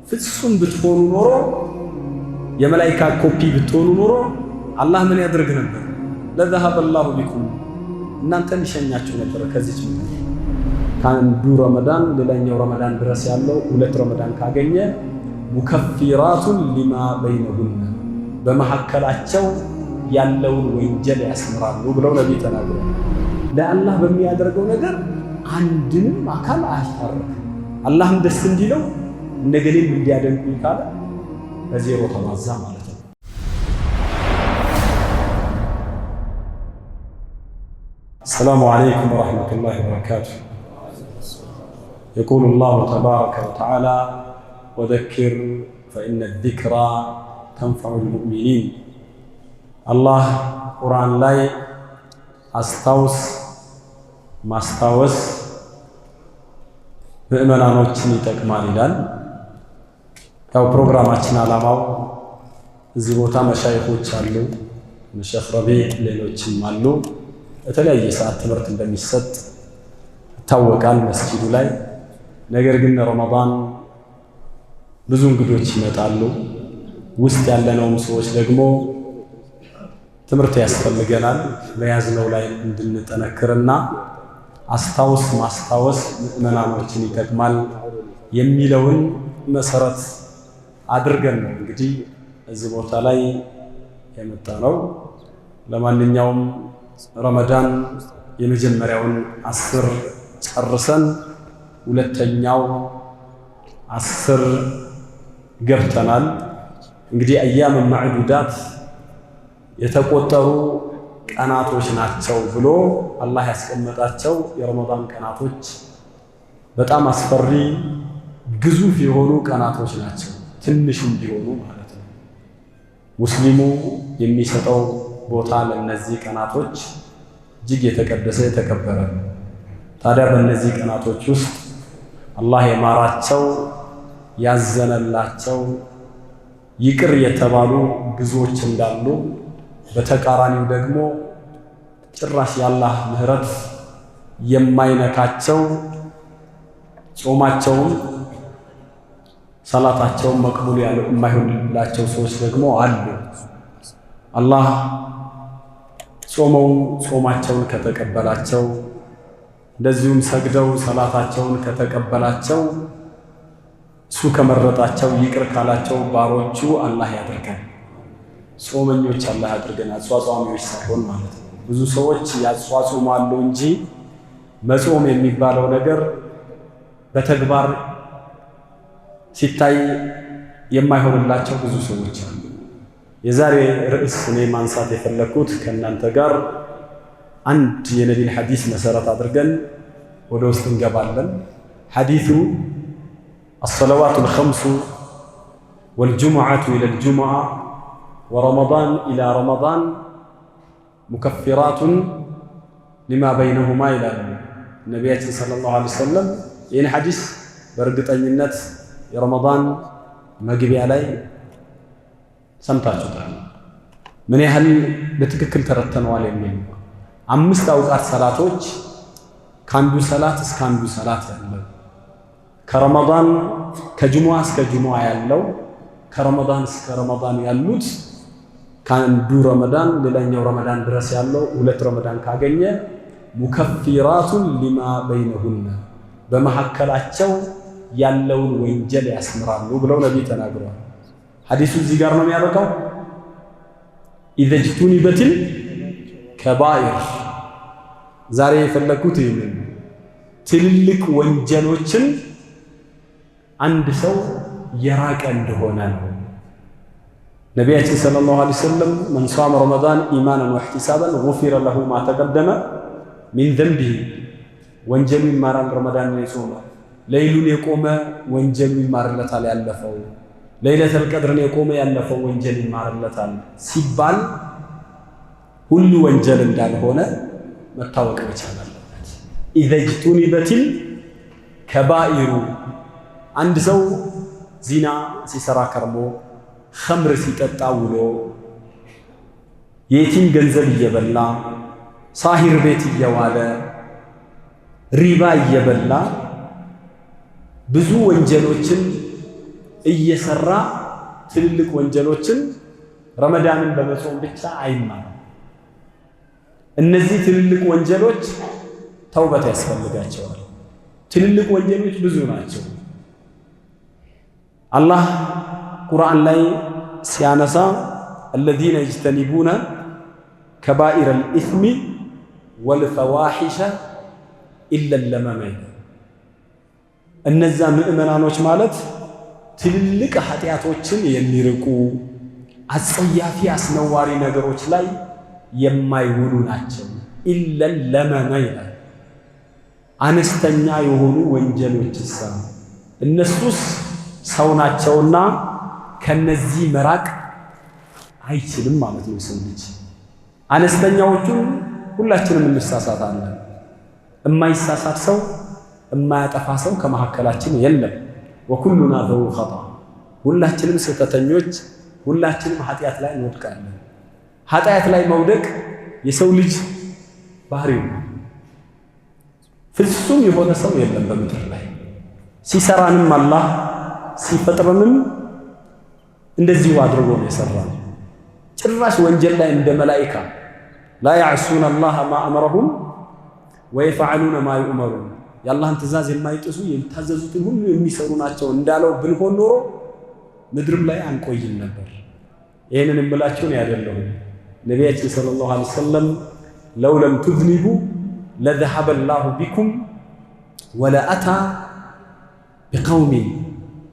ፍጹም ብትሆኑ ኖሮ የመላእክት ኮፒ ብትሆኑ ኖሮ አላህ ምን ያደርግ ነበር? ለذهب الله بكم እናንተን ይሸኛችሁ ነበር። ከዚህ ከአንዱ ረመዳን ሌላኛው ረመዳን ድረስ ያለው 2 ረመዳን ካገኘ ሙከፊራቱን ሊማ በይነሁነ በመሐከላቸው ያለውን ወንጀል ያስምራሉ ብለው ነብይ ተናግረዋል። ለአላህ በሚያደርገው ነገር አንድንም አካል አያስታርቅም። አላህም ደስ እንዲለው እንደገሌም እንዲያደንቁ ካለ በዜሮ ተማዛ ማለት ነው። السلام عليكم ورحمة الله وبركاته. يقول الله تبارك وتعالى وذكر فإن الذكرى تنفع المؤمنين. الله قرآن لاي أستوس ማስታወስ ምእመናኖችን ይጠቅማል ይላል። ያው ፕሮግራማችን አላማው እዚህ ቦታ መሻይኾች አሉ፣ ሼኽ ረቢዕ ሌሎችም አሉ። በተለያየ ሰዓት ትምህርት እንደሚሰጥ ይታወቃል መስጂዱ ላይ። ነገር ግን ረመዳን ብዙ እንግዶች ይመጣሉ። ውስጥ ያለነውም ሰዎች ደግሞ ትምህርት ያስፈልገናል። በያዝነው ላይ እንድንጠነክርና አስታውስ ማስታወስ ምእመናኖችን ይጠቅማል የሚለውን መሰረት አድርገን ነው እንግዲህ እዚህ ቦታ ላይ የመጣ ነው። ለማንኛውም ረመዳን የመጀመሪያውን 10 ጨርሰን ሁለተኛው 10 ገብተናል። እንግዲህ አያም ማዕዱዳት የተቆጠሩ ቀናቶች ናቸው ብሎ አላህ ያስቀመጣቸው የረመዳን ቀናቶች በጣም አስፈሪ ግዙፍ የሆኑ ቀናቶች ናቸው። ትንሽም ቢሆኑ ማለት ነው። ሙስሊሙ የሚሰጠው ቦታ ለነዚህ ቀናቶች እጅግ የተቀደሰ የተከበረ ነው። ታዲያ በእነዚህ ቀናቶች ውስጥ አላህ የማራቸው ያዘነላቸው ይቅር የተባሉ ብዙዎች እንዳሉ፣ በተቃራኒው ደግሞ ጭራሽ የአላህ ምህረት የማይነካቸው ጾማቸውም ሰላታቸውም መቅቡል የማይሆንላቸው ሰዎች ደግሞ አሉ። አላህ ጾማቸውን ከተቀበላቸው እንደዚሁም ሰግደው ሰላታቸውን ከተቀበላቸው እሱ ከመረጣቸው ይቅር ካላቸው ባሮቹ አላህ ያድርገን። ጾመኞች አላህ ያድርገን፣ አጽዋጾሚዎች ሳይሆን ማለት ነው። ብዙ ሰዎች ያጽዋጾማሉ እንጂ መጾም የሚባለው ነገር በተግባር ሲታይ የማይሆንላቸው ብዙ ሰዎች አሉ። የዛሬ ርዕስ እኔ ማንሳት የፈለኩት ከእናንተ ጋር አንድ የነቢን ሐዲስ መሰረት አድርገን ወደ ውስጥ እንገባለን። ሐዲሱ الصلوات الخمس والجمعة إلى الجمعة ورمضان إلى رمضان مكفرات لما بينهما إلى النبي صلى الله عليه وسلم. يعني حديث በእርግጠኝነት የረመዳን መግቢያ ላይ ሰምታችሁታል። ምን ያህል በትክክል ተረተነዋል የሚል 5 አውቃት ሰላቶች ከአንዱ ሰላት እስከ አንዱ ሰላት ያለው፣ ከረመዳን ከጁሙዓ እስከ ጁሙዓ ያለው፣ ከረመዳን እስከ ረመዳን ያሉት፣ ከአንዱ ረመዳን ሌላኛው ረመዳን ድረስ ያለው 2 ረመዳን ካገኘ ሙከፊራቱን ሊማ በይነሁነ በመሐከላቸው ያለውን ወንጀል ያስምራሉ ብለው ነብይ ተናግረዋል። ሐዲሱ እዚህ ጋር ነው የሚያበቃው። إذا اجتنبت الكبائر ዛሬ የፈለኩት ይሄንን ትልልቅ ወንጀሎችን አንድ ሰው የራቀ እንደሆነ ነው። ነቢያችን ሰለላሁ ዐለይሂ ወሰለም من صام رمضان إيمانا واحتسابا غفر له ما تقدم من ذنبه ወንጀሉ ይማራል። ረመዳን ላይ ጾመ ሌሊቱን የቆመ ወንጀሉ ይማርለታል። ያለፈው ለይለተል ቀድርን የቆመ ያለፈው ወንጀል ይማርለታል ሲባል ሁሉ ወንጀል እንዳልሆነ መታወቅ መቻል አለበት። إذا اجتنبت الكبائر አንድ ሰው ዚና ሲሰራ ከርሞ ኸምር ሲጠጣ ውሎ የቲም ገንዘብ እየበላ ሳሂር ቤት እየዋለ ሪባ እየበላ ብዙ ወንጀሎችን እየሰራ ትልልቅ ወንጀሎችን ረመዳንን በመጾም ብቻ አይማርም። እነዚህ ትልልቅ ወንጀሎች ተውበት ያስፈልጋቸዋል። ትልልቅ ወንጀሎች ብዙ ናቸው። አላህ ቁርአን ላይ ሲያነሳ الذين يجتنبون كبائر الإثم والفواحش إلا اللمم እነዛ ምእመናኖች ማለት ትልልቅ ኃጢአቶችን የሚርቁ አጸያፊ አስነዋሪ ነገሮች ላይ የማይውሉ ናቸው። ኢላ ለመመ ይላል። አነስተኛ የሆኑ ወንጀሎችስ እነሱስ ሰው ናቸውና ከነዚህ መራቅ አይችልም ማለት ነው። ሰው ልጅ አነስተኛዎቹን ሁላችንም እንሳሳታለን። የማይሳሳት ሰው የማያጠፋ ሰው ከመካከላችን የለም። ወኩሉና ዘው ኸጣ፣ ሁላችንም ስህተተኞች፣ ሁላችንም ኃጢአት ላይ እንወድቃለን። ኃጢአት ላይ መውደቅ የሰው ልጅ ባህሪው ነው። ፍጹም የሆነ ሰው የለም በምድር ላይ። ሲሰራንም አላህ ሲፈጥረንም እንደዚሁ አድርጎ ነው የሰራን። ጭራሽ ወንጀል ላይ እንደ መላኢካ ላ ያዕሱነ አላህ ማ አመረሁም ወየፈዐሉነ ማ ዩእመሩን፣ የአላህን ትእዛዝ የማይጥሱ የሚታዘዙትን ሁሉ የሚሰሩ ናቸው እንዳለው ብንሆን ኖሮ ምድርም ላይ አንቆይም ነበር። ይህንን እምላችሁ ነው ያደለሁ ነቢያችን ሰለላሁ ዐለይሂ ወሰለም ለው ለም ትዝኒቡ ለዘሀበ ላሁ ቢኩም ወለአታ ቢቀውሚን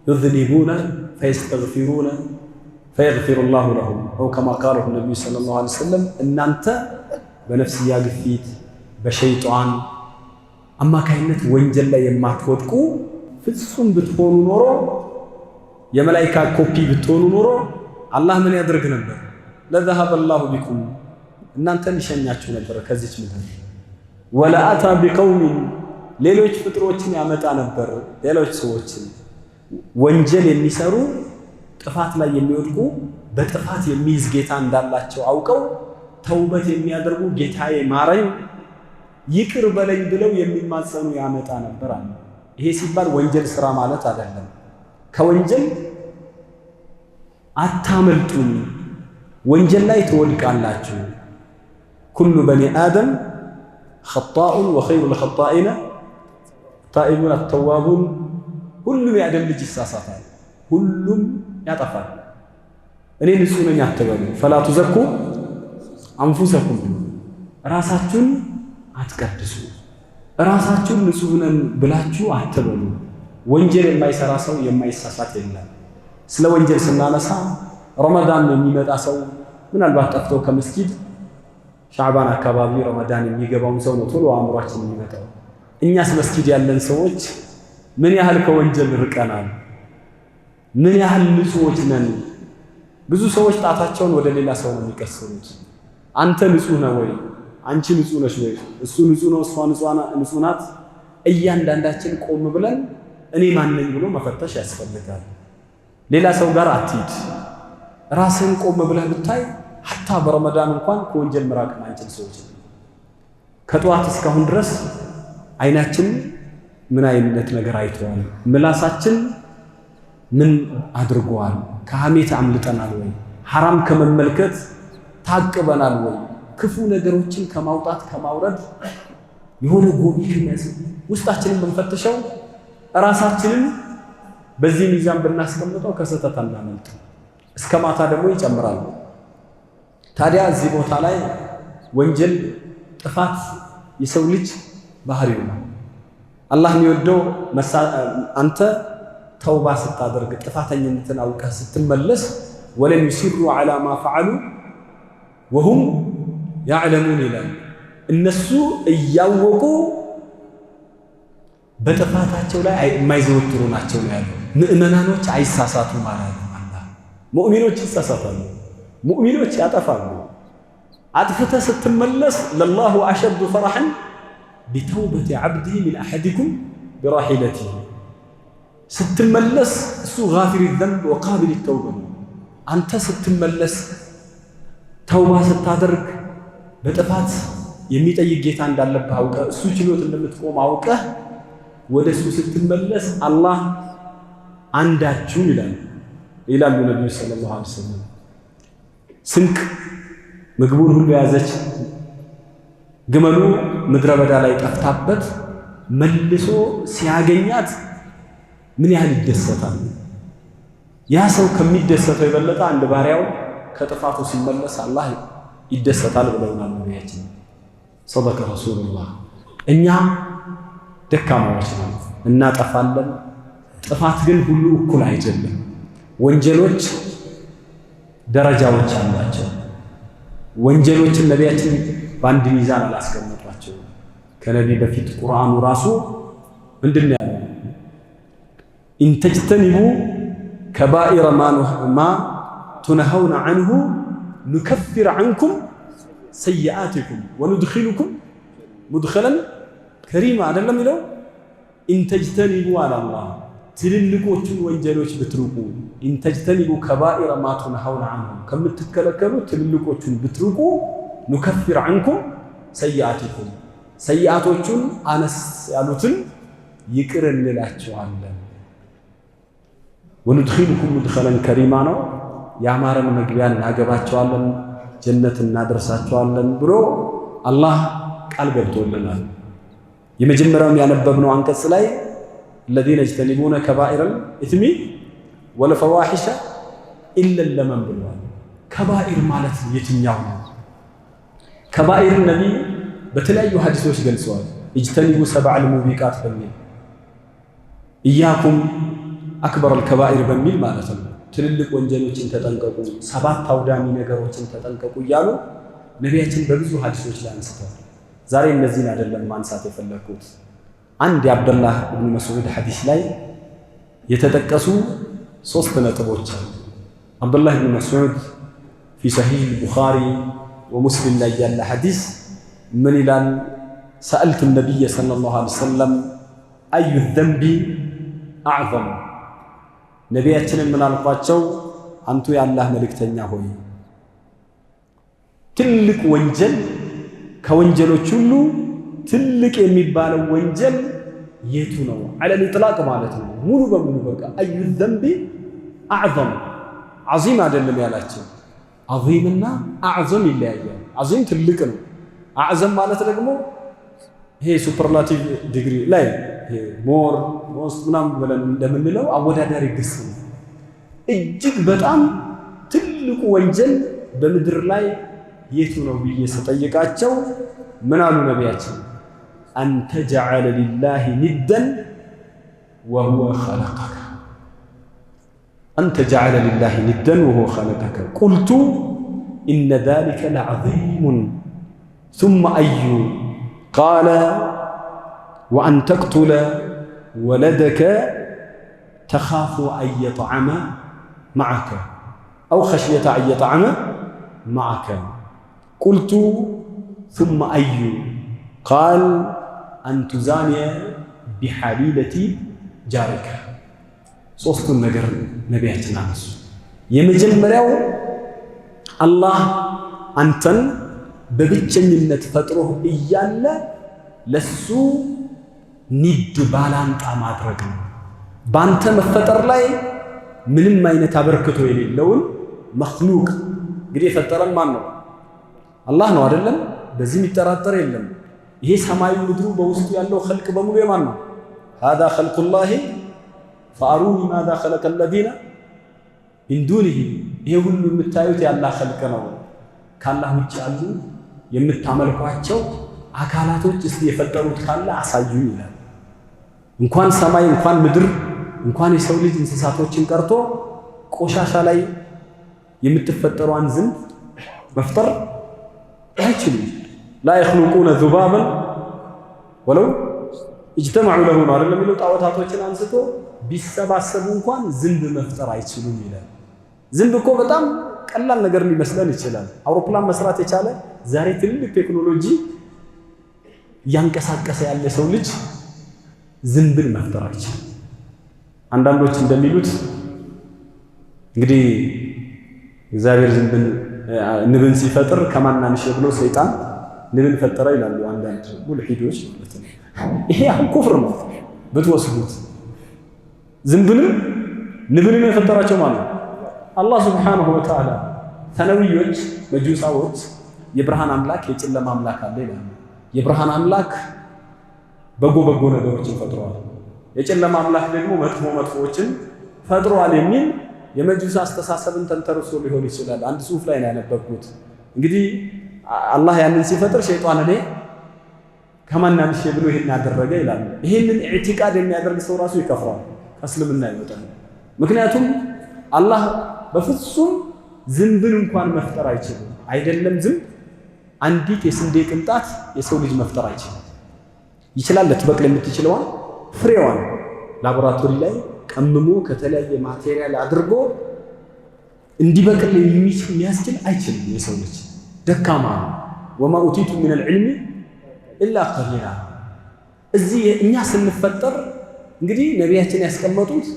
ዩዝኒቡነ ፈየስተግፊሩነ ፈየግፊሩ ላሁ ለሁም አው ከማ ቃለሁ ነቢዩ ሰለላሁ ዐለይሂ ወሰለም። እናንተ በነፍስያ ግፊት በሸይጣን አማካይነት ወንጀል ላይ የማትወድቁ ፍጹም ብትሆኑ ኖሮ የመላኢካ ኮፒ ብትሆኑ ኖሮ አላህ ምን ያደርግ ነበር? ለዘሀበ ላሁ ቢኩም፣ እናንተን ይሸኛችሁ ነበር ከዚች ምድር። ወለአታ ቢቀውሚን፣ ሌሎች ፍጥሮችን ያመጣ ነበር። ሌሎች ሰዎችን ወንጀል የሚሰሩ ጥፋት ላይ የሚወድቁ በጥፋት የሚይዝ ጌታ እንዳላቸው አውቀው ተውበት የሚያደርጉ ጌታዬ ማረኝ ይቅር በለኝ ብለው የሚማጸኑ ያመጣ ነበር አለ። ይሄ ሲባል ወንጀል ስራ ማለት አይደለም። ከወንጀል አታመልጡም፣ ወንጀል ላይ ትወድቃላችሁ። ኩሉ በኒ አደም ኸጣኡን ወኸይሩል ኸጣኢነ ታኢቡን አተዋቡን። ሁሉም የአደም ልጅ ይሳሳታል፣ ሁሉም ያጠፋል። እኔ ንጹህ ነኝ አትበሉ። ፈላ ቱዘኩ አንፉሰኩም፣ ራሳችሁን አትቀድሱ፣ ራሳችሁን ንጹህ ነን ብላችሁ አትበሉ። ወንጀል የማይሰራ ሰው የማይሳሳት የለም። ስለ ወንጀል ስናነሳ ረመዳን የሚመጣ ሰው ምናልባት ጠፍቶ ከመስጊድ ሻዕባን አካባቢ ረመዳን የሚገባውን ሰው ነው ቶሎ አእምሯችን የሚመጣው። እኛስ መስጊድ ያለን ሰዎች ምን ያህል ከወንጀል ርቀናል? ምን ያህል ንጹዎች ነን? ብዙ ሰዎች ጣታቸውን ወደ ሌላ ሰው ነው የሚቀስሩት። አንተ ንጹህ ነህ ወይ? አንቺ ንጹህ ነሽ ወይ? እሱ ንጹህ ነው፣ እሷ ንጹህ ናት። እያንዳንዳችን ቆም ብለን እኔ ማን ነኝ ብሎ መፈተሽ ያስፈልጋል። ሌላ ሰው ጋር አትሂድ። ራስህን ቆም ብለህ ብታይ ሐታ በረመዳን እንኳን ከወንጀል መራቅ ማንችል ሰዎች ከጠዋት እስካሁን ድረስ አይናችን ምን አይነት ነገር አይተዋል? ምላሳችን ምን አድርጓል? ከሐሜት አምልጠናል ወይ? ሐራም ከመመልከት ታቅበናል ወይ? ክፉ ነገሮችን ከማውጣት ከማውረድ የሆነ ጎቢ ከመያዝ ውስጣችንን ብንፈትሸው ራሳችንን በዚህ ሚዛን ብናስቀምጠው ከስህተት አናመልጥ። እስከ ማታ ደግሞ ይጨምራል። ታዲያ እዚህ ቦታ ላይ ወንጀል ጥፋት የሰው ልጅ ባህሪው ነው። አላህ የሚወደው አንተ ተውባ ስታደርግ ጥፋተኝነትን አውቀህ ስትመለስ ወለም ይሲሩ ዐላ ማ ፈዐሉ ወሁም ያዕለሙን ይላል። እነሱ እያወቁ በጥፋታቸው ላይ የማይዘወትሩ ናቸው ነው ያለው። ምእመናኖች አይሳሳቱ ማለት ነው። አላህ ሙእሚኖች ይሳሳታሉ፣ ሙእሚኖች ያጠፋሉ። አጥፍተህ ስትመለስ ለላሁ አሸዱ ፈረሐን ቢተውበቲ ዐብዲሂ ሚን አሐዲኩም ቢራሒለቲሂ። ስትመለስ እሱ ጋፊር ዘንብ ወቃቢል ተውባ ነው። አንተ ስትመለስ ተውባ ስታደርግ በጥፋት የሚጠይቅ ጌታ እንዳለብህ አውቀህ እሱ ችሎት እንደምትቆም አውቀህ ወደ እሱ ስትመለስ አላህ አንዳችሁ ይላሉ ነብዩ ሰለላሁ ዐለይሂ ወሰለም። ስንቅ ምግቡን ሁሉ ያዘች ግመሉ ምድረ በዳ ላይ ጠፍታበት መልሶ ሲያገኛት ምን ያህል ይደሰታል። ያ ሰው ከሚደሰተው የበለጠ አንድ ባሪያው ከጥፋቱ ሲመለስ አላህ ይደሰታል ብለውናል ነቢያችን ሰደቀ ረሱሉላህ። እኛ ደካማዎች ነን፣ እናጠፋለን። ጥፋት ግን ሁሉ እኩል አይደለም። ወንጀሎች ደረጃዎች አላቸው። ወንጀሎችን ነቢያችን በአንድ ሚዛን አላስቀመጧቸው። ከነቢ በፊት ቁርአኑ ራሱ ምንድን ነው ያለው? ኢንተጅተኒቡ ከባኢረ ማ ቱነሀውነ ዐንሁ ኑከፊር ዐንኩም ሰይአቲኩም ወኑድኺሉኩም ሙድኸለን ከሪማ አይደለም ይለው። ኢንተጅተኒቡ አላላህ ትልልቆቹን ወንጀሎች ብትርቁ፣ ኢንተጅተኒቡ ከባኢረ ማ ቱነሀውነ ዐንሁ ከምትከለከሉ ትልልቆቹን ብትርቁ፣ ኑከፊር ዐንኩም ሰይአቲኩም ሰይአቶቹን አነስ ያሉትን ይቅር እንላቸዋለን። ወኑድኺሉኩም ሙድኸለን ከሪማ ነው፣ ያማረን መግቢያን እናገባቸዋለን፣ ጀነት እናደርሳቸዋለን ብሎ አላህ ቃል ገብቶልናል። የመጀመሪያውም ያነበብነው አንቀጽ ላይ الذين يجتنبون كبائر الإثم والفواحش إلا اللمم ብለዋል። ከባኢር ማለት የትኛው ነው? ከባኢር ነቢ በተለያዩ ሐዲሶች ገልጸዋል። እጅተኒቡ ሰብዐል ሙቢቃት በሚል ኢያኩም አክበር አልከባኢር በሚል ማለት ነው። ትልልቅ ወንጀሎችን ተጠንቀቁ፣ ሰባት አውዳሚ ነገሮችን ተጠንቀቁ እያሉ ነቢያችን በብዙ ሐዲሶች ላይ አንስተዋል። ዛሬ እነዚህን አይደለም ማንሳት የፈለኩት። አንድ የአብደላህ ኢብኑ መስዑድ ሐዲስ ላይ የተጠቀሱ 3 ነጥቦች አሉ። አብደላህ ኢብኑ መስዑድ ፊ ሰሒህ ቡኻሪ ወሙስሊም ላይ ያለ ሐዲስ ምን ይላል? ሰአልቱ ነቢይ ሰለላሁ ዐለይሂ ወሰለም አዩ ዘንቢ አዕዘም፣ ነቢያችንን ምን አልኳቸው? አንቱ የአላህ መልእክተኛ ሆይ ትልቅ ወንጀል ከወንጀሎች ሁሉ ትልቅ የሚባለው ወንጀል የቱ ነው? ዐለል ኢጥላቅ ማለት ነው። ሙሉ በሙሉ በቃ አዩ ዘንቢ አዕዘም፣ ዐዚም አይደለም ያላቸው። ዐዚምና አዕዘም ይለያያል። ዐዚም ትልቅ ነው። አዕዘም ማለት ደግሞ ይሄ ሱፐርላቲቭ ዲግሪ ላይ ሞር ሞስት ምናምን ብለን እንደምንለው አወዳዳሪ ግስ ነው። እጅግ በጣም ትልቁ ወንጀል በምድር ላይ የቱ ነው ብዬ ስጠይቃቸው ምን አሉ ነቢያችን? አንተ ጀዐለ ሊላሂ ኒደን ወሁወ ኸለቀከ፣ አንተ ጀዐለ ሊላሂ ኒደን ወሁወ ኸለቀከ። ቁልቱ ኢነ ዛሊከ ለዐዚሙን ሱመ አዩ ቃለ ወአን ተቅቱለ ወለደከ ተኻፉ አን የጥዐመ መዐከ አው ኸሽየተ አን የጥዐመ መዐከ። ቁልቱ ሱመ አዩ ቃል አን ቱዛኒየ ቢሐሊለቲ ጃሪከ። 3ቱን ነገር ነቢያችን አነሱ። የመጀመሪያው አላህ አንተን በብቸኝነት ፈጥሮህ እያለ ለሱ ኒድ ባላንጣ ማድረግ ነው። ባንተ መፈጠር ላይ ምንም አይነት አበርክቶ የሌለውን መኽሉቅ እንግዲህ የፈጠረን ማን ነው? አላህ ነው አይደለም? በዚህ የሚጠራጠር የለም። ይሄ ሰማዩ ምድሩ በውስጡ ያለው ኸልቅ በሙሉ የማን ነው? ሃዛ ኸልቁላሂ ፈአሩኒ ማዛ ኸለቀ አለዚነ ሚን ዱኒሂ። ይሄ ሁሉ የምታዩት የአላህ ኸልቅ ነው። ከአላህ ውጭ ያሉ የምታመልኳቸው አካላቶች እስቲ የፈጠሩት ካለ አሳዩ ይላል። እንኳን ሰማይ እንኳን ምድር እንኳን የሰው ልጅ እንስሳቶችን ቀርቶ ቆሻሻ ላይ የምትፈጠሯን ዝንብ መፍጠር አይችሉም። ላ የኽሉቁነ ዙባበን ወለው እጅተመዑ ለሁ ነው አይደለም የሚለው። ጣዖታቶችን አንስቶ ቢሰባሰቡ እንኳን ዝንብ መፍጠር አይችሉም ይላል። ዝንብ እኮ በጣም ቀላል ነገር ሊመስለን ይችላል። አውሮፕላን መስራት የቻለ ዛሬ ትልቅ ቴክኖሎጂ እያንቀሳቀሰ ያለ ሰው ልጅ ዝንብን መፍጠር አይችልም። አንዳንዶች እንደሚሉት እንግዲህ እግዚአብሔር ንብን ሲፈጥር ከማናንሽ ብሎ ሰይጣን ንብን ፈጠረ ይላሉ አንዳንድ ሙልሂዶች ማለት ነው። ይሄ አሁን ኩፍር ነው ብትወስዱት። ዝንብንም ንብንም የፈጠራቸው ማለት አላህ ሱብሓነሁ ወተዓላ። ተነብዮች መጁሳዎች የብርሃን አምላክ የጨለማ አምላክ አለ ይላሉ። የብርሃን አምላክ በጎ ነገሮችን ፈጥሯል፣ የጨለማ አምላክ ደግሞ መጥፎዎችን ፈጥሯል የሚል የመጁስ አስተሳሰብን ተንተርሶ ሊሆን ይችላል። አንድ ጽሑፍ ላይ ነው ያነበብኩት። እንግዲህ አላህ ያንን ሲፈጥር ሸይጣን እኔ ከማናንሽ ብሎ ይሄን ያደረገ ይላል። ይሄንን ኢዕቲቃድ የሚያደርግ ሰው ራሱ ይከፍራል፣ ከእስልምና ይወጣል። ምክንያቱም አላህ በፍጹም ዝንብን እንኳን መፍጠር አይችልም። አይደለም ዝንብ አንዲት የስንዴ ቅንጣት የሰው ልጅ መፍጠር አይችልም። ይችላል ልትበቅል የምትችለዋን ፍሬዋን ላቦራቶሪ ላይ ቀምሞ ከተለያየ ማቴሪያል አድርጎ እንዲበቅል የሚያስችል አይችልም። የሰው ልጅ ደካማ ነው። ወማ ኡቲቱ ሚነል ዒልሚ ኢላ ቀሊላ። እዚህ እኛ ስንፈጠር እንግዲህ ነቢያችን ያስቀመጡት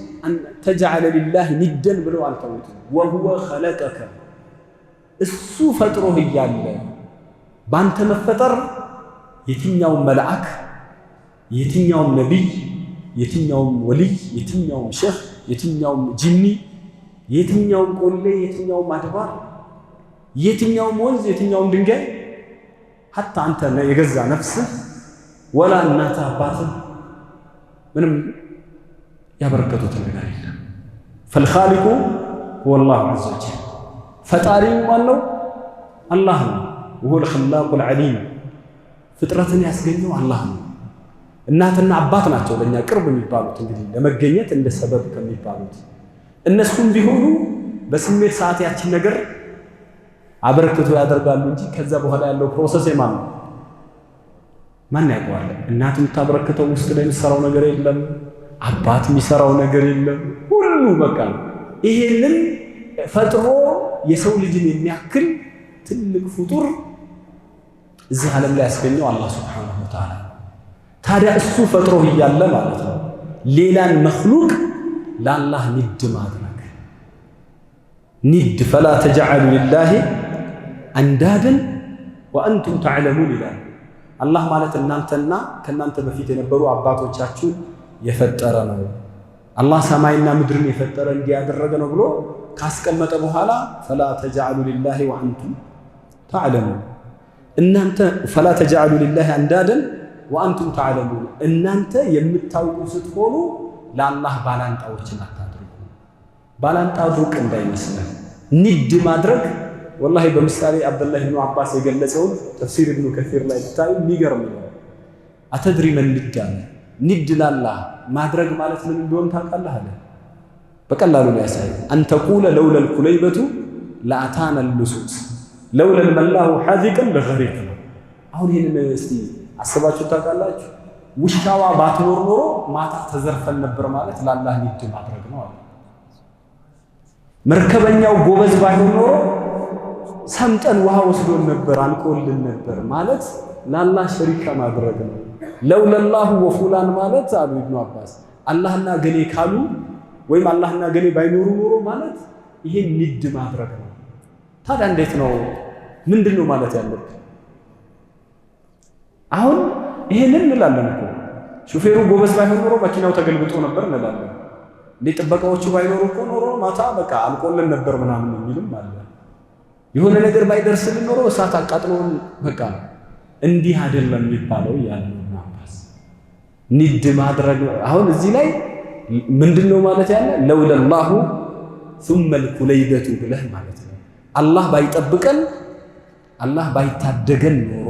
ተጀዐለ ሊላሂ ኒደን ብለው አልተውትም። ወሁወ ኸለቀከ እሱ ፈጥሮህ እያለ ባንተ መፈጠር የትኛውም መልአክ የትኛውም ነቢይ የትኛውም ወልይ የትኛውም ሼኽ የትኛውም ጂኒ የትኛውም ቆሌ የትኛውም አድባር የትኛውም ወንዝ የትኛውም ድንጋይ ሐታ አንተ የገዛ ነፍስህ ወላ እናት አባትህ ምንም ያበረከቱት ነገር የለም። ፈልኻሊቁ ወላሁ ዐዘ ወጀል ፈጣሪው ማነው? አላህ ነው። ወሁወል ኸላቁል ዐሊም ፍጥረትን ያስገኘው አላህ ነው። እናትና አባት ናቸው ለኛ ቅርብ የሚባሉት እንግዲህ ለመገኘት እንደ ሰበብ ከሚባሉት። እነሱም ቢሆኑ በስሜት ሰዓት ያችን ነገር አበረክቶ ያደርጋሉ እንጂ ከዛ በኋላ ያለው ፕሮሰስ የማን ነው? ማን ያውቀዋል? እናት የምታበረክተው ውስጥ ላይ የሚሰራው ነገር የለም፣ አባት የሚሰራው ነገር የለም። ሁሉ በቃ ይሄንን ፈጥሮ የሰው ልጅን የሚያክል ትልቅ ፍጡር እዚህ ዓለም ላይ ያስገኘው አላህ ሱብሓነሁ ወተዓላ። ታዲያ እሱ ፈጥሮ እያለ ማለት ነው ሌላን መኽሉቅ ለአላህ ንድ ማድረግ ንድ ፈላ ተጀዐሉ ሊላሂ አንዳድን ወአንቱም ተዕለሙን ይላል። አላህ ማለት እናንተና ከእናንተ በፊት የነበሩ አባቶቻችሁን የፈጠረ ነው። አላህ ሰማይና ምድርን የፈጠረ እንዲያደረገ ነው ብሎ ካስቀመጠ በኋላ ፈላ ተጀዐሉ ሊላሂ ወአንቱም ተዕለሙን እናንተ ፈላ ተጀዐሉ ሊላሂ አንዳድን ወአንቱም ተዕለሙን እናንተ የምታውቁ ስትሆኑ ለአላህ ባላንጣዎችን አታድርጉ። ባላንጣ ሩቅ እንዳይመስለን ንድ ማድረግ ወላሂ በምሳሌ አብዱላህ ኢብኑ አባስ የገለጸውን ተፍሲር ኢብኑ ከሲር ላይ ብታዩ የሚገርም ነው። አተድሪ መን ንድ አለ። ንድ ለአላህ ማድረግ ማለት ምን እንደሆነ ታውቃለህ አለ። በቀላሉ ነው ያሳይ። አንተቁለ ለውለል ኩለይበቱ ለአታና ልሱስ ለውለል መላሁ ሐዚቀን ለገሪቅ ነው። አሁን ይህንን እስቲ አስባችሁ ታውቃላችሁ? ውሻዋ ባትኖር ኖሮ ማታ ተዘርፈን ነበር ማለት ለአላህ ንድ ማድረግ ነው አለ። መርከበኛው ጎበዝ ባይሆን ኖሮ ሰምጠን ውሃ ወስዶን ነበር አንቆልን ነበር ማለት ለአላህ ሸሪካ ማድረግ ነው። ለውለላሁ ወፉላን ማለት አሉ ኢብኑ አባስ አላህና ገሌ ካሉ ወይም አላህና ገሌ ባይኖሩ ኖሮ ማለት ይሄ ንድ ማድረግ ነው። ታዲያ እንዴት ነው ምንድነው ማለት ያለብን? አሁን ይሄንን እንላለን እኮ ሹፌሩ ጎበዝ ባይሆን ኖሮ መኪናው ተገልብጦ ነበር እንላለን። ጥበቃዎቹ ባይኖሩ እኮ ኖሮ ማታ በቃ አልቆልን ነበር ምናምን የሚልም አለ። የሆነ ነገር ባይደርስልን ኖሮ እሳት አቃጥሎን በቃ እንዲህ አይደለም የሚባለው ያለ ነው። ንድ ማድረግ አሁን እዚህ ላይ ምንድነው ማለት ያለ ለውለላሁ ثم الكليبة ብለህ ማለት ነው። አላህ ባይጠብቀን አላህ ባይታደገን ኖሮ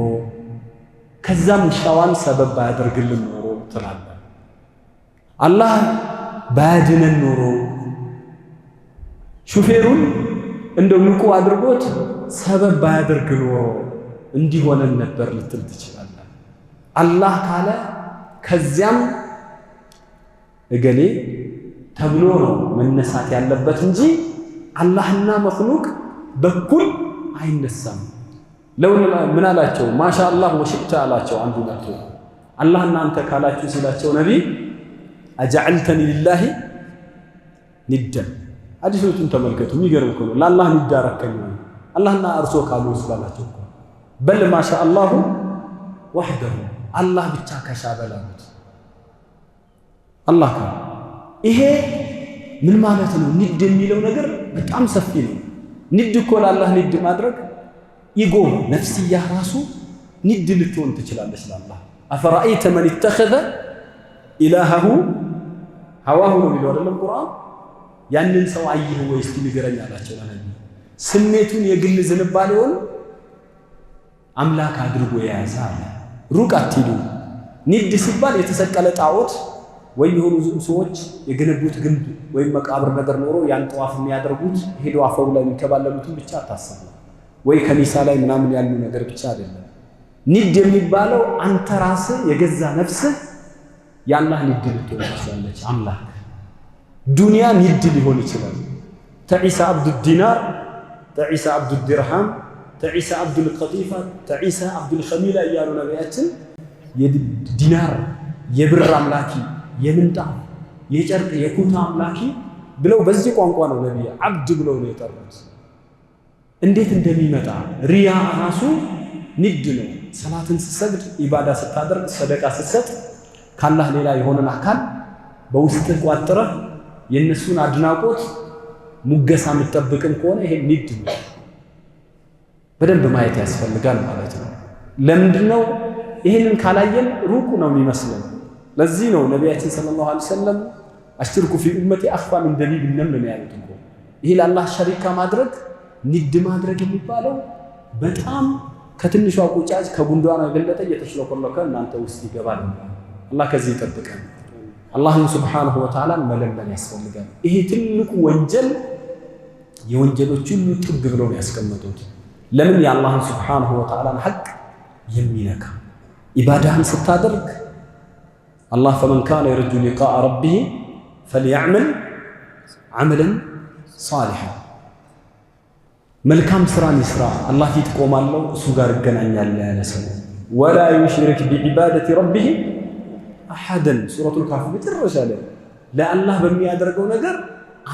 ከዛም ሻዋን ሰበብ ባያደርግልን ኖሮ ትላለህ። አላህ ባያድነን ኖሮ ሹፌሩን እንደው ንቁ አድርጎት ሰበብ ባያደርግ ኖሮ እንዲሆነን ነበር ልትል ትችላለህ። አላህ ካለ ከዚያም እገሌ ተብሎ ነው መነሳት ያለበት እንጂ አላህና መኽሉቅ በኩል አይነሳም። ለውላ ምን አላቸው? ማሻአላህ ወሽዕተ አላቸው። አንዱ መጥቶ አላህና አንተ ካላችሁ ሲላቸው ነቢ አጀዐልተኒ ሊላሂ ንደን ሐዲሶቹን ተመልከቱ። የሚገርም እኮ ነው። ለአላህ ንድ አደረከኝ አላህና እርሶ ካሉ ስላላቸው በል ማሻአላሁ ወህደሁ አላህ ብቻ ከሻ በላሉት አላህ ካለ ይሄ ምን ማለት ነው? ንድ የሚለው ነገር በጣም ሰፊ ነው። ንድ እኮ ለአላህ ንድ ማድረግ ኢጎ ነፍስያ ራሱ ንድ ልትሆን ትችላለች ለአላህ። አፈራአይተ መን ኢተኸዘ ኢላሃሁ ሀዋሁ ነው የሚለው አይደለም ቁርአን። ያንን ሰው አየህ ወይ እስቲ ንገረኝ አላቸው ለነብዩ። ስሜቱን የግል ዝንባሌውን አምላክ አድርጎ የያዘ አለ። ሩቅ አትሂዱ። ንድ ሲባል የተሰቀለ ጣዖት ወይ የሆኑ ሰዎች የገነቡት ግንብ ወይም መቃብር ነገር ኖሮ ያን ጠዋፍ የሚያደርጉት ሄዶ አፈው ላይ የሚከባለሉትን ብቻ አታስቡ። ወይ ከኒሳ ላይ ምናምን ያሉ ነገር ብቻ አይደለም። ንድ የሚባለው አንተ ራስህ የገዛ ነፍስህ የአላህ ንድ ልትሆን ትችላለች። አምላክ ዱንያ ንድ ሊሆን ይችላል። ተዒሳ አብዱ ዲናር፣ ተዒሳ አብዱ ዲርሃም፣ ተዒሳ አብዱል ቀጢፋ፣ ተዒሳ አብዱል ኸሚላ እያሉ ነቢያችን የዲናር የብር አምላኪ፣ የምንጣፍ የጨርቅ የኩታ አምላኪ ብለው በዚህ ቋንቋ ነው ነቢይ አብድ ብለው ነው የጠሩት። እንዴት እንደሚመጣ ሪያ ራሱ ንድ ነው። ሰላትን ስትሰግድ ኢባዳ ስታደርግ ሰደቃ ስትሰጥ ካላህ ሌላ የሆነን አካል በውስጥ ቋጥረህ የነሱን አድናቆት ሙገሳ የምትጠብቅም ከሆነ ይሄ ንድ ነው። በደንብ ማየት ያስፈልጋል ማለት ነው። ለምንድነው ይሄንን ካላየን ሩቁ ነው የሚመስለው? ለዚህ ነው ነቢያችን ሰለላሁ ዐለይሂ ወሰለም አሽርኩ ፊ ኡመቲ አኽፋ ሚን ደቢብ ነምል ነው ያሉት እኮ። ይሄ ለአላህ ሸሪካ ማድረግ ንድ ማድረግ የሚባለው በጣም ከትንሿ ቁጫጭ ከጉንዷን የበለጠ እየተሽለኮለከ እናንተ ውስጥ ይገባል። አላህ ከዚህ ይጠብቀን። አላህን ሱብሓነሁ ወተዓላ መለመን ያስፈልጋል። ይሄ ትልቁ ወንጀል የወንጀሎች ሁሉ ጥግ ብለው ነው ያስቀመጡት። ለምን? የአላህን ሱብሓነሁ ወተዓላን ሐቅ የሚነካ ኢባዳህን ስታደርግ አላህ ፈመን ካነ የርጁ ሊቃአ ረቢህ ፈልየዕመል ዐመለን ሷሊሐን፣ መልካም ስራን ይስራ። አላህ ፊት ቆማለሁ እሱ ጋር እገናኛለሁ ያለ ሰው ወላ ዩሽሪክ ቢዒባደቲ ረቢህ አሐደን። ሱረቱል ካፍ መጨረሻ ላይ ለአላህ በሚያደርገው ነገር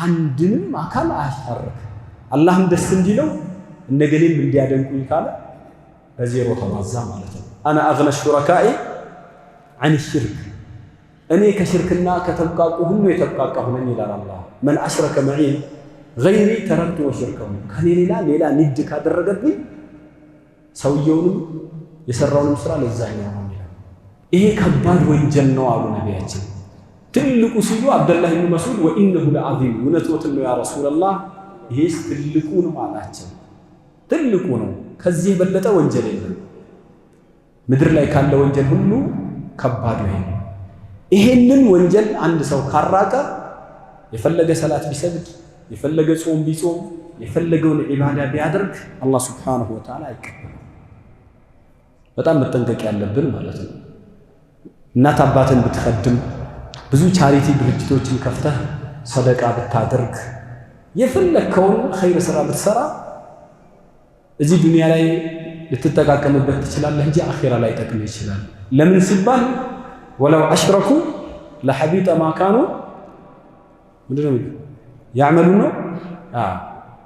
አንድንም አካል አያሻርክ። አላህም ደስ እንዲለው እነገሌም እንዲያደንቁኝ ካለ በዜሮ ተባዛ ማለት ነው። አና አግነ ሹረካኢ አን ሽርክ፣ እኔ ከሽርክና ከተብቃቁ ሁሉ የተብቃቃሁ ነኝ ይላል አላህ። መን አሽረከ መዒ ገይሪ ተረክቱ ወሽርከሁ፣ ከኔ ሌላ ንድ ካደረገብኝ ሰውየውንም የሰራውንም ስራ ለዛኛው ነው ይላል። ይሄ ከባድ ወንጀል ነው አሉ ነቢያችን። ትልቁ ሲሉ አብደላህ ኢብኑ መስዑድ ወኢነሁ ለዓዚም፣ እውነትዎትን ነው ያ ረሱለላህ፣ ይሄስ ትልቁ ነው አላቸው። ትልቁ ነው፣ ከዚህ የበለጠ ወንጀል የለም። ምድር ላይ ካለ ወንጀል ሁሉ ከባድ ነው። ይሄንን ወንጀል አንድ ሰው ካራቀ የፈለገ ሰላት ቢሰግድ፣ የፈለገ ጾም ቢጾም፣ የፈለገውን ዒባዳ ቢያደርግ አላህ ሱብሓነሁ ወተዓላ አይቀበልም። በጣም መጠንቀቅ ያለብን ማለት ነው። እናት አባትን ብትኸድም፣ ብዙ ቻሪቲ ድርጅቶችን ከፍተህ ሰደቃ ብታደርግ፣ የፈለግከውን ኸይር ስራ ብትሰራ እዚህ ዱንያ ላይ ልትጠቃቀምበት ትችላለህ እንጂ አኺራ ላይ ጠቅምህ ይችላል። ለምን ሲባል ወለው አሽረኩ ለሐቢጠ ማ ካኑ ምንድነው ያዕመሉ ነው።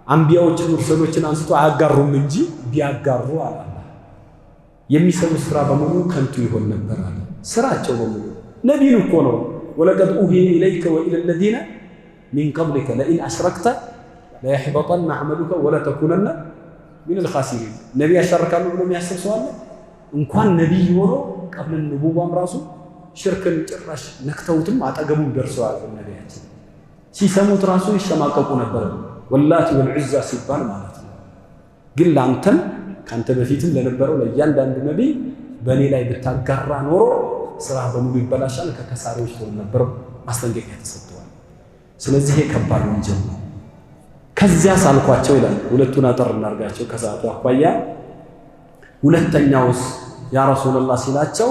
አንቢያዎችን ሙርሰሎችን አንስቶ አያጋሩም እንጂ ቢያጋሩ አለ የሚሰሩት ስራ በሙሉ ከንቱ ይሆን ነበር አለ። ስራቸው በሙሉ ነቢዩ እኮ ነው ወለቀድ ኡሂየ ኢለይከ ወኢለ ለዚነ ሚን ቀብሊከ ለኢን አሽረክተ ለየሕበጠነ ዐመሉከ ወለተኩነነ ሚነል ኻሲሪን። ነቢይ ያሻርካሉ ብሎ የሚያስብ ሰው አለ? እንኳን ነቢይ ሆኖ ቀብለ ንቡዋም ራሱ ሽርክን ጭራሽ ነክተውትም አጠገቡም ደርሰዋል። ነቢያችን ሲሰሙት ራሱ ይሸማቀቁ ነበር፣ ወላቲ ወልዑዛ ሲባል ማለት ነው። ግን ለአንተም ከአንተ በፊትም ለነበረው ለእያንዳንዱ ነቢይ በእኔ ላይ ብታጋራ ኖሮ ስራ በሙሉ ይበላሻል፣ ከከሳሪዎች ትሆን ነበር ማስጠንቀቂያ ተሰጥተዋል። ስለዚህ ይሄ ከባድ ወንጀል ነው። ከዚያ ሳልኳቸው ይላል። ሁለቱን አጠር እናርጋቸው ከሰዓቱ አኳያ። ሁለተኛውስ ያ ረሱላህ ሲላቸው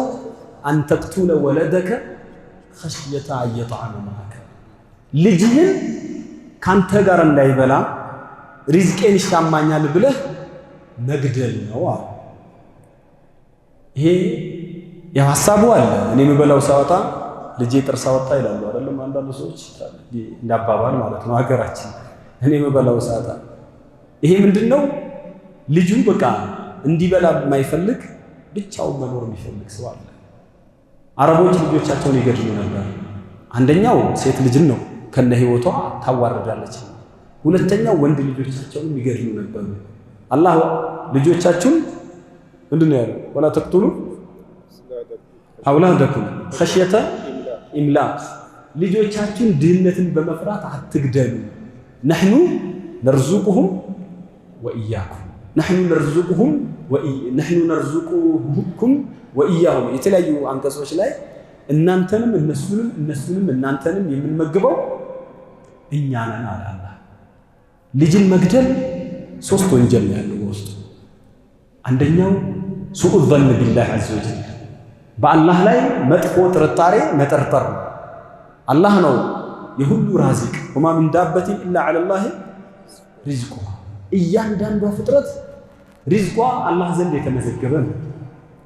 አንተቅቱለ ወለደከ ኸሽየተ አየጣዕመ መዐከ፣ ልጅህን ካንተ ጋር እንዳይበላ ሪዝቄን ይሻማኛል ብለህ መግደል ነው አሉ። ይሄ ያው ሐሳቡ አለ። እኔ የምበላው ሳወጣ ልጄ ጥርስ አወጣ ይላሉ አይደለም አንዳንድ ሰዎች እንዳባባል ማለት ነው ሀገራችን። እኔ የምበላው ሳወጣ ይሄ ምንድነው? ልጁ በቃ እንዲበላ የማይፈልግ ብቻውን መኖር የሚፈልግ ሰው አለ። አረቦች ልጆቻቸውን ይገድሉ ነበር። አንደኛው ሴት ልጅን ነው ከነ ህይወቷ ታዋርዳለች። ሁለተኛው ወንድ ልጆቻቸውን ይገድሉ ነበር። አላህ ልጆቻችሁን ምንድነው ያለው? ወላ ተቅቱሉ አውላደኩም ኸሽየተ ኢምላቅ፣ ልጆቻችሁን ድህነትን በመፍራት አትግደሉ። ነሕኑ ነርዙቁሁም ወኢያኩም ነሕኑ ነርዙቁሁም ወኢያሁም። የተለያዩ አንቀጾች ላይ እናንተንም እነሱንም እናንተንም የምንመግበው እኛ ነን አለ አላህ። ልጅን መግደል 3 ወንጀል ነው ያለው በውስጡ። አንደኛው ሱኡ ዘን ቢላህ ዐዘ ወጀል፣ በአላህ ላይ መጥፎ ጥርጣሬ መጠርጠር ነው። አላህ ነው የሁሉ ራዚቅ። ወማ ሚን ዳበቲን ኢላ ዐለላሂ ሪዝቁሃ፣ እያንዳንዷ ፍጥረት ሪዝቋ አላህ ዘንድ የተመዘገበ ነው።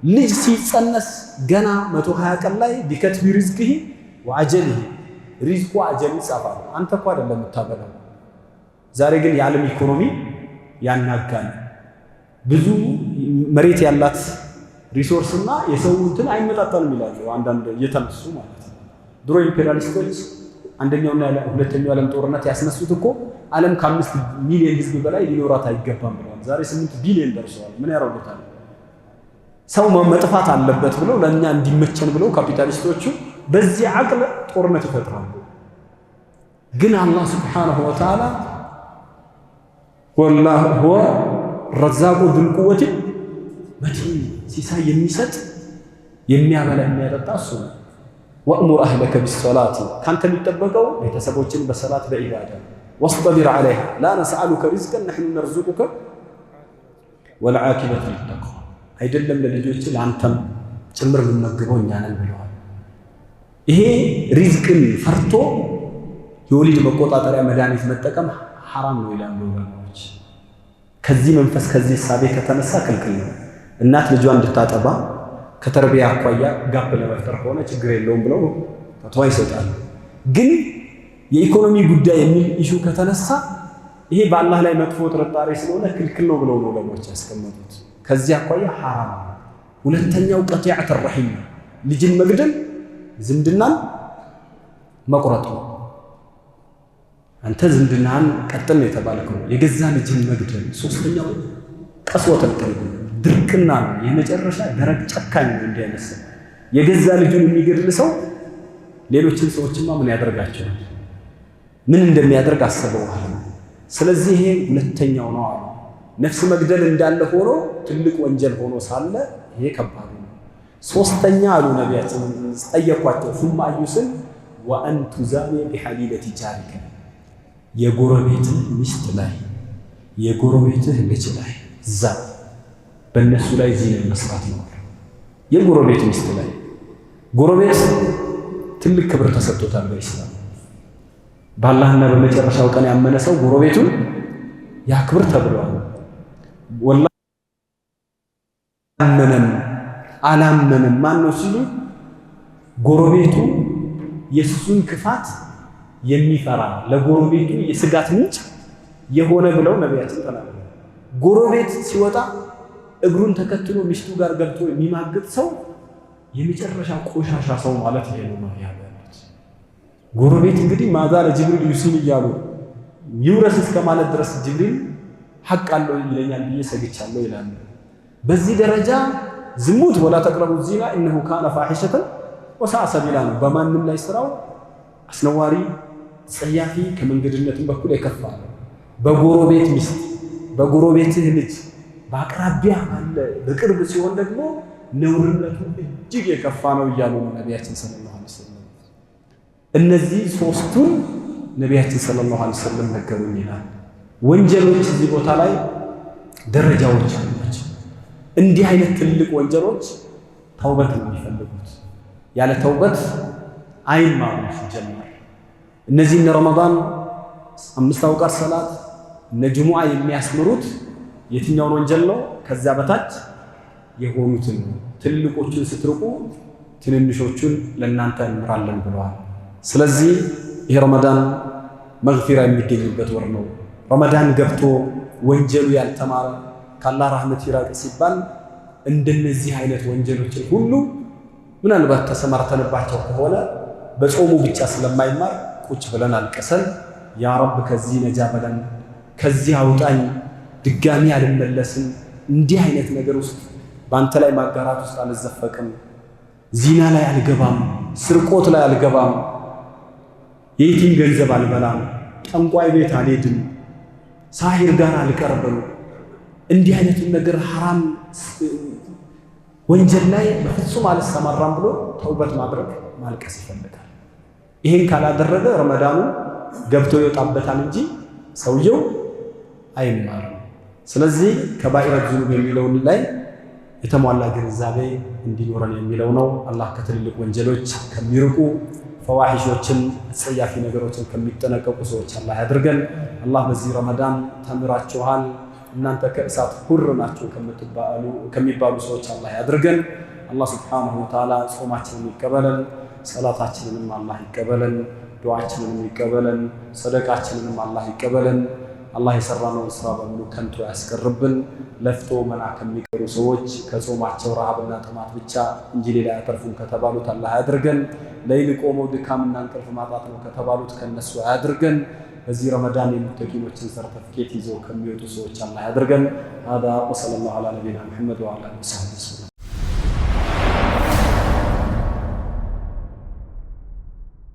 ልጅ ሲጸነስ ገና 120 ቀን ላይ ቢከትቢ ሪዝቅሂ ወአጀሊሂ፣ ሪዝቁ አጀል ይጻፋል። አንተ እኮ አይደለም የምታበላው። ዛሬ ግን የዓለም ኢኮኖሚ ያናጋል። ብዙ መሬት ያላት ሪሶርስና የሰው እንትን አይመጣጠንም ይላሉ አንዳንድ እየተነሱ ማለት ነው። ድሮ ኢምፔሪያሊስቶች አንደኛውና ሁለተኛው ዓለም ጦርነት ያስነሱት እኮ ዓለም ከ5 ሚሊዮን ህዝብ በላይ ሊኖራት አይገባም ብለዋል። ዛሬ 8 ቢሊዮን ደርሰዋል። ምን ያደርጉታል? ሰው መጥፋት አለበት ብለው ለኛ እንዲመቸን ብለው ካፒታሊስቶቹ በዚህ አቅል ጦርነት ይፈጥራሉ። ግን አላህ ሱብሓነሁ ወተዓላ ወላሁ ሁወ ረዛቁ ዙል ቁወቲ መቲን፣ ሲሳይ የሚሰጥ የሚያበላ የሚያጠጣ እሱ ነው። ወእሙር አህለከ ቢሰላቲ፣ ካንተ የሚጠበቀው ቤተሰቦችን በሰላት በኢባዳ ወስጠቢር ዐለይሃ ላ ነስአሉከ ሪዝቀን ነሕኑ ነርዙቁከ ወልዓቂበቱ ሊተቅዋ፣ አይደለም ለልጆች ለአንተም ጭምር የምንመግበው እኛ ነን ብለዋል። ይሄ ሪዝቅን ፈርቶ የወሊድ መቆጣጠሪያ መድኃኒት መጠቀም ሐራም ነው ይላሉ ዑለማዎች። ከዚህ መንፈስ ከዚህ እሳቤ ከተነሳ ክልክል ነው። እናት ልጇን እንድታጠባ ከተርቢያ አኳያ ጋፕ ለመፍጠር ከሆነ ችግር የለውም ብለው ፈትዋ ይሰጣሉ። ግን የኢኮኖሚ ጉዳይ የሚል ኢሹ ከተነሳ ይሄ በአላህ ላይ መጥፎ ጥርጣሬ ስለሆነ ክልክል ነው ብለው ነው ዑለማዎች ያስቀመጡት። ከዚህ አኳያ ሐራም። ሁለተኛው ቀጢዐት ረሒም፣ ልጅን መግደል ዝምድናን መቁረጥ ነው። አንተ ዝምድናን ቀጥል ነው የተባልከው፣ የገዛ ልጅን መግደል። ሶስተኛው ቀስወተል ቀልብ፣ ድርቅና ነው። የመጨረሻ ደረቅ ጨካኝ ነው። እንዲያነሳ የገዛ ልጁን የሚገድል ሰው ሌሎችን ሰዎችማ ምን ያደርጋቸዋል? ምን እንደሚያደርግ አሰበው። ስለዚህ ይሄ ሁለተኛው ነው አሉ። ነፍስ መግደል እንዳለ ሆኖ ትልቅ ወንጀል ሆኖ ሳለ ይሄ ከባድ ነው። ሶስተኛ አሉ ነቢያችን ጠየኳቸው፣ ሱማ አዩስን ወአን ቱዛኒ ቢሐሊለቲ ጃሪከ፣ የጎረቤትህ ሚስት ላይ የጎረቤትህ ልጅ ላይ እዛ በእነሱ ላይ ዚና መስራት ነው። የጎረቤት ሚስት ላይ ጎረቤት ትልቅ ክብር ተሰጥቶታል በኢስላም። በአላህና በመጨረሻው ቀን ያመነ ሰው ጎረቤቱን ያክብር ተብሏል። ወላሂ አላመነም ማን ነው ሲሉ ጎረቤቱ የሱን ክፋት የሚፈራ ለጎረቤቱ የስጋት ምንጭ የሆነ ብለው ነቢያችን ተናግረዋል። ጎረቤት ሲወጣ እግሩን ተከትሎ ሚስቱ ጋር ገብቶ የሚማግጥ ሰው የመጨረሻ ቆሻሻ ሰው ማለት ይሄ ነው ያሉት። ጎረቤት እንግዲህ ማዛ ለጅብሪል ዩሲን እያሉ ይውረስ እስከ ማለት ድረስ ጅብሪል ሐቅ አለው ይለኛል ብዬ ሰግቻለሁ ይላል። በዚህ ደረጃ ዝሙት ወላ ተቅረቡ ዚና ኢነሁ ካነ ፋሒሸተን ወሰአ ሰቢላ ነው። በማንም ላይ ስራው አስነዋሪ ጸያፊ፣ ከመንገድነትም በኩል የከፋ ነው። በጎረቤት ሚስት፣ በጎረቤትህ ልጅ፣ በአቅራቢያ አለ በቅርብ ሲሆን ደግሞ ነውርነቱ እጅግ የከፋ ነው እያሉ ነቢያችን ሰለላሁ ዐለይሂ ወሰለም። እነዚህ ሶስቱን ነቢያችን ሰለላሁ ዐለይሂ ወሰለም ነገሩኝ ይላል። ወንጀሎች እዚህ ቦታ ላይ ደረጃዎች አሏቸው። እንዲህ አይነት ትልቅ ወንጀሎች ተውበት ነው የሚፈልጉት። ያለ ተውበት አይማሩም ሲጀመር። እነዚህ እነ ረመዳን 5 አውቃት ሰላት እነ ጅሙዓ የሚያስምሩት የትኛውን ወንጀል ነው? ከዛ በታች የሆኑትን ትልቆቹን ስትርቁ ትንንሾቹን ለእናንተ እንምራለን ብለዋል። ስለዚህ ይሄ ረመዳን መግፊራ የሚገኝበት ወር ነው። ረመዳን ገብቶ ወንጀሉ ያልተማረ ከአላህ ረህመት ይራቅ ሲባል እንደነዚህ አይነት ወንጀሎችን ሁሉ ምናልባት ተሰማርተንባቸው ከሆነ በጾሙ ብቻ ስለማይማር ቁጭ ብለን አልቀሰን ያ ረብ ከዚህ ነጃ በለን ከዚህ አውጣኝ ድጋሚ አልመለስም እንዲህ አይነት ነገር ውስጥ ባንተ ላይ ማጋራት ውስጥ አልዘፈቅም ዚና ላይ አልገባም ስርቆት ላይ አልገባም የቲም ገንዘብ አልበላም ጠንቋይ ቤት አልሄድም ሳሂር ጋር አልቀርብም እንዲህ አይነት ነገር ሐራም ወንጀል ላይ በፍጹም አልሰማራም ብሎ ተውበት ማድረግ ማልቀስ ይፈልጋል። ይሄን ካላደረገ ረመዳኑ ገብቶ ይወጣበታል እንጂ ሰውየው አይማርም። ስለዚህ ከባኢረ ዙኑብ የሚለው ላይ የተሟላ ግንዛቤ እንዲኖረን የሚለው ነው። አላህ ከትልልቅ ወንጀሎች ከሚርቁ ፈዋሂሾችን አጸያፊ ነገሮችን ከሚጠነቀቁ ሰዎች አላህ ያድርገን። አላህ በዚህ ረመዳን ተምራችኋል እናንተ ከእሳት ሁር ናችሁ ከሚባሉ ሰዎች አላህ ያድርገን። አላህ ሱብሓነሁ ወተዓላ ጾማችንን ይቀበለን፣ ሰላታችንንም አላህ ይቀበለን፣ ዱዓችንንም ይቀበለን፣ ሰደቃችንንም አላህ ይቀበለን። አላህ የሰራነውን ስራ በሙሉ ከንቱ ያስቀርብን። ለፍቶ መና ከሚቀሩ ሰዎች ከጾማቸው ረሃብና ጥማት ብቻ እንጂ ሌላ ያተርፉን ከተባሉት አላህ ያድርገን። ለይል ቆመው ድካምና እንቅልፍ ማጣት ነው ከተባሉት ከነሱ ያድርገን። በዚህ ረመዳን የሙተቂኖችን ሰርተፍኬት ይዘው ከሚወጡ ሰዎች አላህ ያድርገን። هذا وصلى الله على نبينا محمد وعلى اله وصحبه